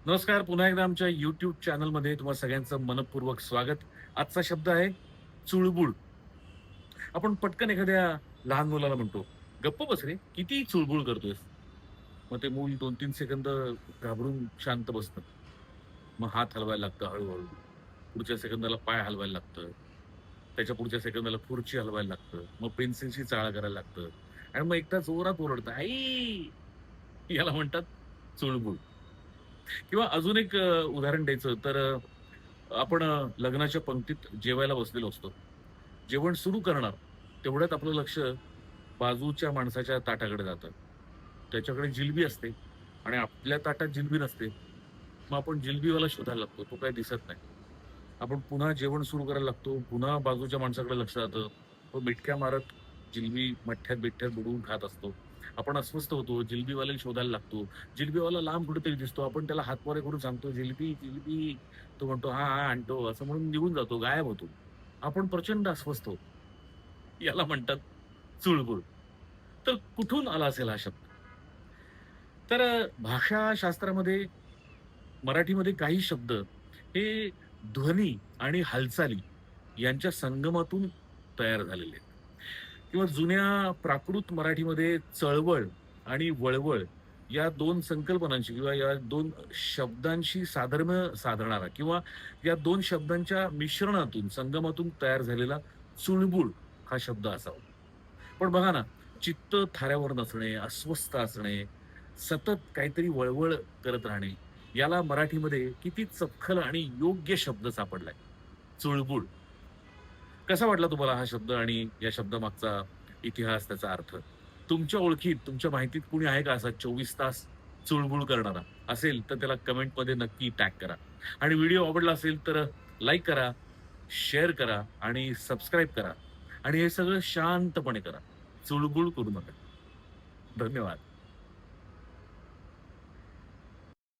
नमस्कार. पुन्हा एकदा आमच्या YouTube चॅनलमध्ये तुम्हा सगळ्यांचं मनःपूर्वक स्वागत. आजचा शब्द आहे चुळबुळ. आपण पटकन एखाद्या लहान मुलाला म्हणतो, "गप्प बस रे, किती चुळबुळ करतोयस?" मग ते मूल 2-3 सेकंद घाबरून शांत बसतं. मग हात हलवायला लागतं हळू पुढच्या सेकंदाला पाय हलवायला लागतं. त्याच्या पुढच्या सेकंदाला खुर्ची हलवायला लागतं. मग पेन्सिलशी चाळा करायला लागतं आणि मग एकटा जोरात ओरडतं, "आई!" याला म्हणतात चुळबुळ. किंवा अजून एक उदाहरण द्यायचं तर आपण लग्नाच्या पंक्तीत जेवायला बसलेलो असतो. जेवण सुरू करणार, तेवढ्यात आपलं लक्ष बाजूच्या माणसाच्या ताटाकडे जातं. त्याच्याकडे जिलबी असते आणि आपल्या ताटात जिलबी नसते. मग आपण जिलबीवाला शोधायला लागतो. तो काही दिसत नाही. आपण पुन्हा जेवण सुरू करायला लागतो. पुन्हा बाजूच्या माणसाकडे लक्ष जातं. तो मिटक्या मारत जिलबी मठ्ठ्यात-बिठ्ठ्यात बुडवून खात असतो. आपण अस्वस्थ होतो. जिलबीवाल्याला शोधायला लागतो. जिलबीवाला लांब कुठेतरी दिसतो. आपण त्याला हातवारे करून सांगतो, "जिलबी, जिलबी." तो म्हणतो, "हां, हां, आणतो." असं म्हणून निघून जातो, गायब होतो. आपण प्रचंड अस्वस्थ होतो. याला म्हणतात चुळबुळ. तर कुठून आला असेल हा शब्द? तर भाषाशास्त्रामध्ये मराठीमध्ये काही शब्द हे ध्वनी आणि हालचाली यांच्या संगमातून तयार झालेले आहेत. किंवा जुन्या प्राकृत मराठीमध्ये चळवळ आणि वळवळ या 2 संकल्पनांशी किंवा या 2 शब्दांशी साधर्म्य साधणारा किंवा या 2 शब्दांच्या मिश्रणातून, संगमातून तयार झालेला चुळबुळ हा शब्द असावा. पण बघा ना, चित्त थाऱ्यावर नसणे, अस्वस्थ असणे, सतत काहीतरी वळवळ करत राहणे, याला मराठीमध्ये किती चपखल आणि योग्य शब्द सापडलाय, चुळबुळ. कसा वाटला तुम्हाला हा शब्द आणि या शब्दामागचा इतिहास, त्याचा अर्थ? तुमच्या ओळखीत, तुमच्या माहितीत कुणी आहे का असा 24 तास चुळबुळ करणारा? असेल तर त्याला कमेंटमध्ये नक्की टॅग करा. आणि व्हिडिओ आवडला असेल तर लाईक करा, शेअर करा आणि सबस्क्राईब करा. आणि हे सगळं शांतपणे करा. चुळबुळ करू नका. धन्यवाद.